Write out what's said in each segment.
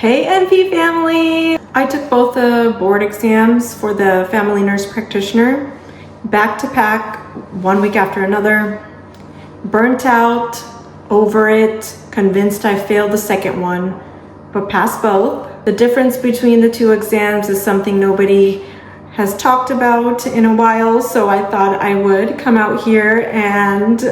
Hey NP family! I took both the board exams for the family nurse practitioner, back to back, 1 week after another. Burnt out, over it, convinced I failed the second one, but passed both. The difference between the two exams is something nobody has talked about in a while, so I thought I would come out here and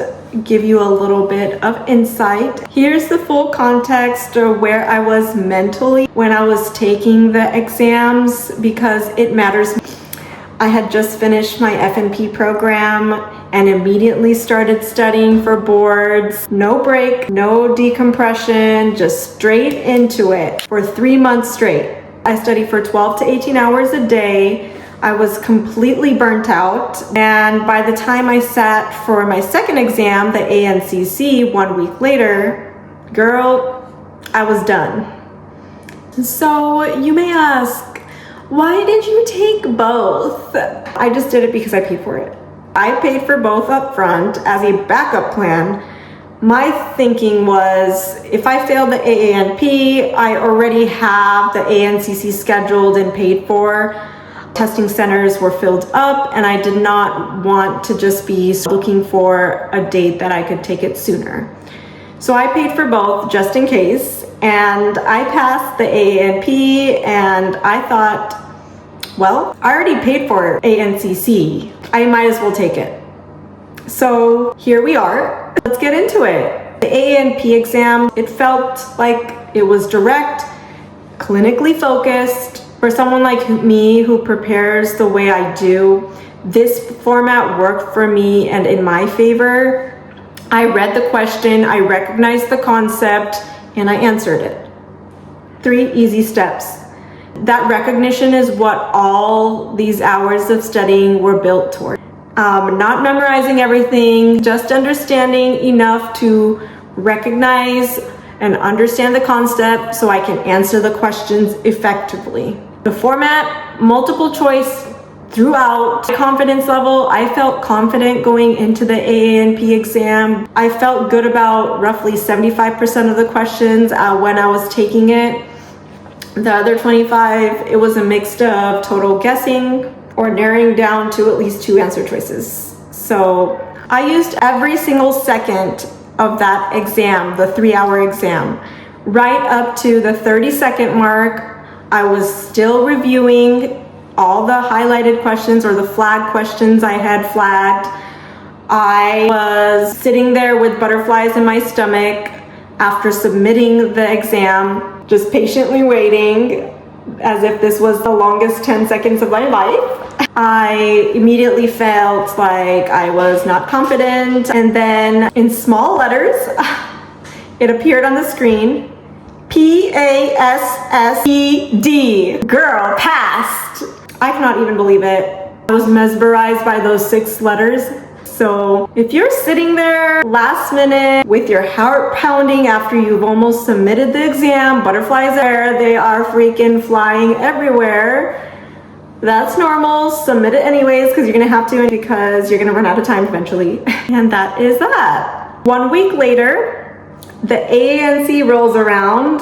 give you a little bit of insight. Here's the full context of where I was mentally when I was taking the exams, because it matters. I had just finished my FNP program and immediately started studying for boards. No break, no decompression, just straight into it for 3 months straight. I studied for 12 to 18 hours a day. I was completely burnt out, and by the time I sat for my second exam, the ANCC, 1 week later, girl, I was done. So you may ask, why did you take both? I just did it because I paid for it. I paid for both up front as a backup plan. My thinking was, if I failed the AANP, I already have the ANCC scheduled and paid for. Testing centers were filled up, and I did not want to just be looking for a date that I could take it sooner. So I paid for both just in case, and I passed the AANP, and I thought, well, I already paid for ANCC. I might as well take it. So here we are. Let's get into it. The AANP exam, it felt like it was direct, clinically focused. For someone like me who prepares the way I do, this format worked for me and in my favor. I read the question, I recognized the concept, and I answered it. 3 easy steps. That recognition is what all these hours of studying were built toward. Not memorizing everything, just understanding enough to recognize and understand the concept so I can answer the questions effectively. The format, multiple choice throughout. Confidence level, I felt confident going into the AANP exam. I felt good about roughly 75% of the questions when I was taking it. The other 25, it was a mix of total guessing or narrowing down to at least 2 answer choices. So I used every single second of that exam, the 3-hour exam, right up to the 30-second mark. I was still reviewing all the highlighted questions or the flag questions I had flagged. I was sitting there with butterflies in my stomach after submitting the exam, just patiently waiting as if this was the longest 10 seconds of my life. I immediately felt like I was not confident, and then in small letters, it appeared on the screen, P-A-S-S-E-D. Girl, passed. I cannot even believe it. I was mesmerized by those 6 letters. So if you're sitting there last minute with your heart pounding after you've almost submitted the exam, butterflies are there, they are freaking flying everywhere. That's normal. Submit it anyways, because you're gonna have to, because you're gonna run out of time eventually. And that is that. 1 week later, the AANC rolls around.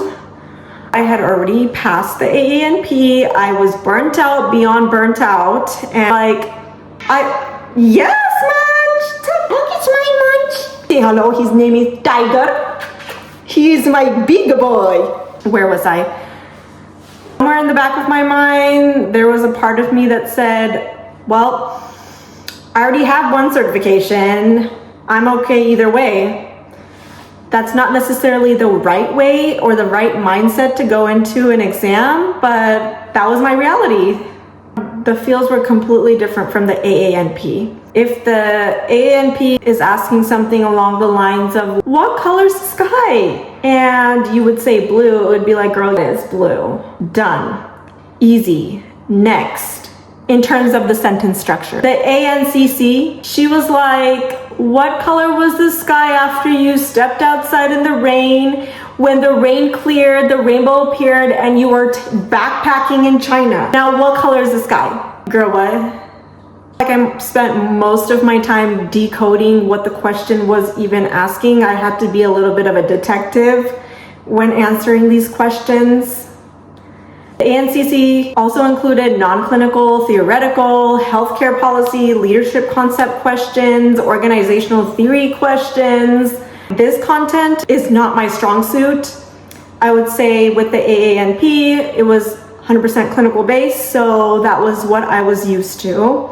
I had already passed the AANP. I was burnt out beyond burnt out. And yes, Munch! Look, it's my Munch. Say hello, his name is Tiger. He's my big boy. Where was I? Somewhere in the back of my mind, there was a part of me that said, well, I already have 1 certification. I'm okay either way. That's not necessarily the right way or the right mindset to go into an exam, but that was my reality. The fields were completely different from the AANP. If the AANP is asking something along the lines of, what color's the sky? And you would say blue, it would be like, girl, it is blue. Done. Easy. Next. In terms of the sentence structure. The ANCC, she was like, what color was the sky after you stepped outside in the rain? When the rain cleared, the rainbow appeared, and you were backpacking in China. Now, what color is the sky? Girl, what? Like, I spent most of my time decoding what the question was even asking. I had to be a little bit of a detective when answering these questions. The ANCC also included non-clinical, theoretical, healthcare policy, leadership concept questions, organizational theory questions. This content is not my strong suit. I would say with the AANP, it was 100% clinical based, so that was what I was used to.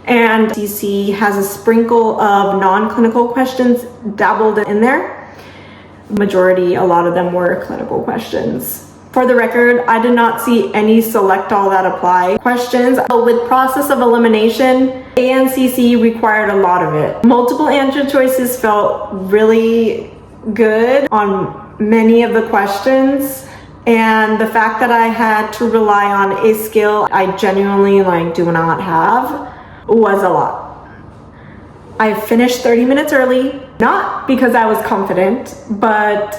And DC has a sprinkle of non-clinical questions dabbled in there. Majority, a lot of them were clinical questions. For the record, I did not see any select all that apply questions. With process of elimination, ANCC required a lot of it. Multiple answer choices felt really good on many of the questions. And the fact that I had to rely on a skill I genuinely do not have was a lot. I finished 30 minutes early, not because I was confident, but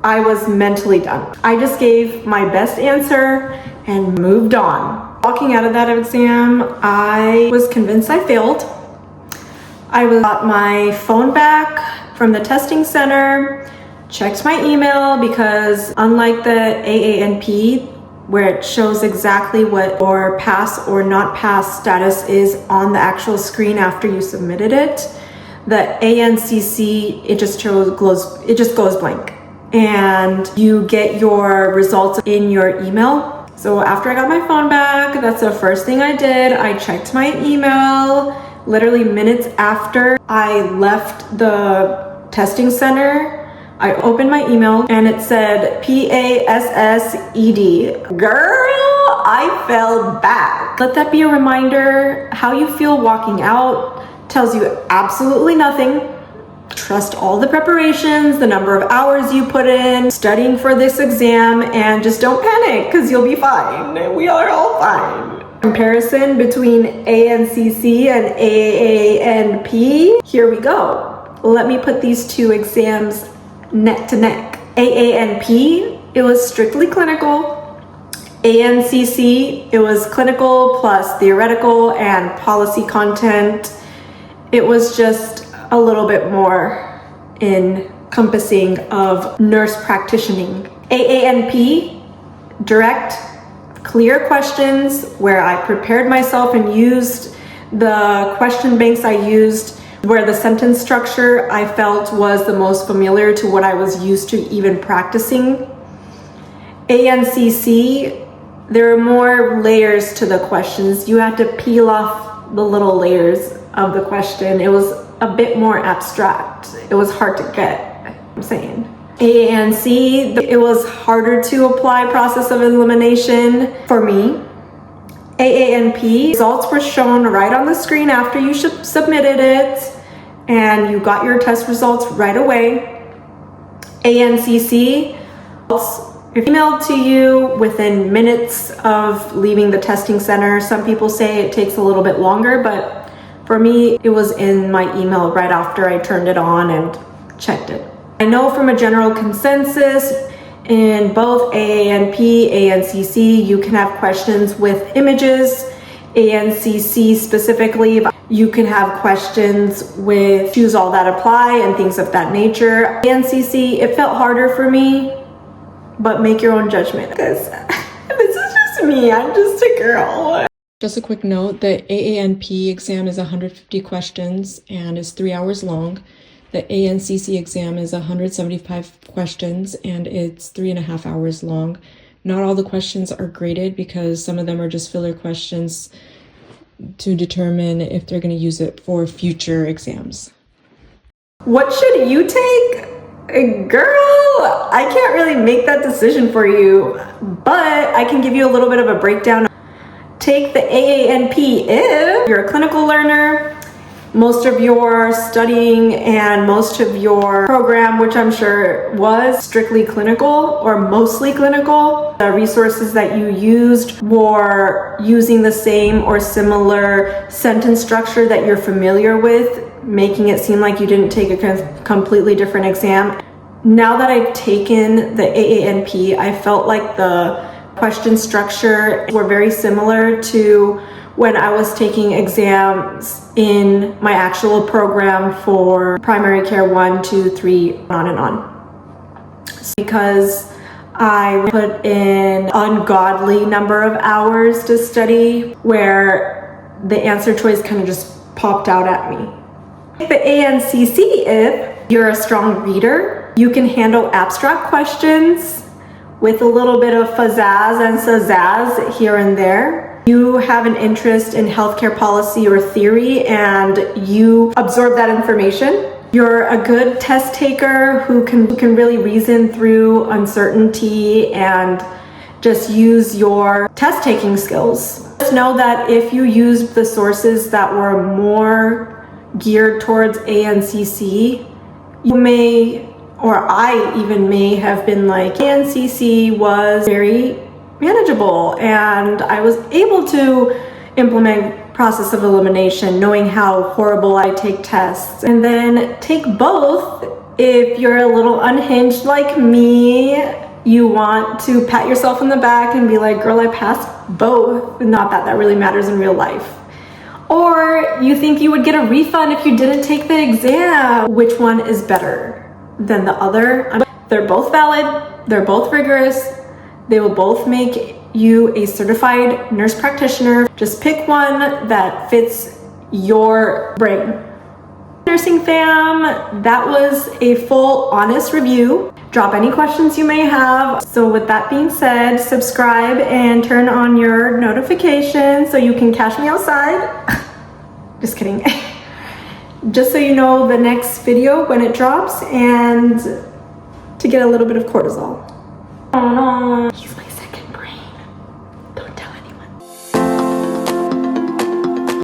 I was mentally done. I just gave my best answer and moved on. Walking out of that exam, I was convinced I failed. I got my phone back from the testing center, checked my email because unlike the AANP, where it shows exactly what your pass or not pass status is on the actual screen after you submitted it, the ANCC, it just goes blank. And you get your results in your email. So after I got my phone back, that's the first thing I did. I checked my email literally minutes after I left the testing center. I opened my email and it said PASSED. Girl, I fell back. Let that be a reminder. How you feel walking out tells you absolutely nothing. Trust all the preparations, the number of hours you put in, studying for this exam, and just don't panic because you'll be fine. We are all fine. Comparison between ANCC and AANP. Here we go. Let me put these two exams neck to neck. AANP, it was strictly clinical. ANCC, it was clinical plus theoretical and policy content. It was just a little bit more encompassing of nurse practitioning. AANP, direct, clear questions where I prepared myself and used the question banks I used, where the sentence structure I felt was the most familiar to what I was used to even practicing. ANCC, there are more layers to the questions. You had to peel off the little layers of the question. It was a bit more abstract. It was hard to get, I'm saying. AANC, it was harder to apply process of elimination for me. AANP, results were shown right on the screen after you submitted it, and you got your test results right away. ANCC, emailed to you within minutes of leaving the testing center. Some people say it takes a little bit longer, but for me, it was in my email right after I turned it on and checked it. I know from a general consensus in both AANP, ANCC, you can have questions with images. ANCC specifically, you can have questions with choose all that apply and things of that nature. ANCC, it felt harder for me, but make your own judgment. Because this is just me, I'm just a girl. Just a quick note, the AANP exam is 150 questions and is 3 hours long. The ANCC exam is 175 questions and it's 3.5 hours long. Not all the questions are graded because some of them are just filler questions to determine if they're going to use it for future exams. What should you take? Girl, I can't really make that decision for you, but I can give you a little bit of a breakdown. Take the AANP if you're a clinical learner. Most of your studying and most of your program, which I'm sure was strictly clinical or mostly clinical, the resources that you used were using the same or similar sentence structure that you're familiar with, making it seem like you didn't take a completely different exam. Now that I've taken the AANP, I felt like the question structure were very similar to when I was taking exams in my actual program for primary care 1, 2, 3, on and on. Because I put in ungodly number of hours to study where the answer choice kind of just popped out at me. The ANCC, if you're a strong reader, you can handle abstract questions with a little bit of pizzazz and sazzazz here and there. You have an interest in healthcare policy or theory and you absorb that information. You're a good test taker who can really reason through uncertainty and just use your test taking skills. Just know that if you used the sources that were more geared towards ANCC, you may, or I even may have been like, ANCC was very manageable and I was able to implement process of elimination, knowing how horrible I take tests. And then take both if you're a little unhinged like me. You want to pat yourself on the back and be like, girl, I passed both. Not that that really matters in real life. Or you think you would get a refund if you didn't take the exam. Which one is better than the other? They're both valid, they're both rigorous, they will both make you a certified nurse practitioner. Just pick one that fits your brain. Nursing fam, that was a full honest review. Drop any questions you may have. So with that being said, subscribe and turn on your notifications so you can catch me outside. Just kidding. Just so you know the next video when it drops and to get a little bit of cortisol. Oh no.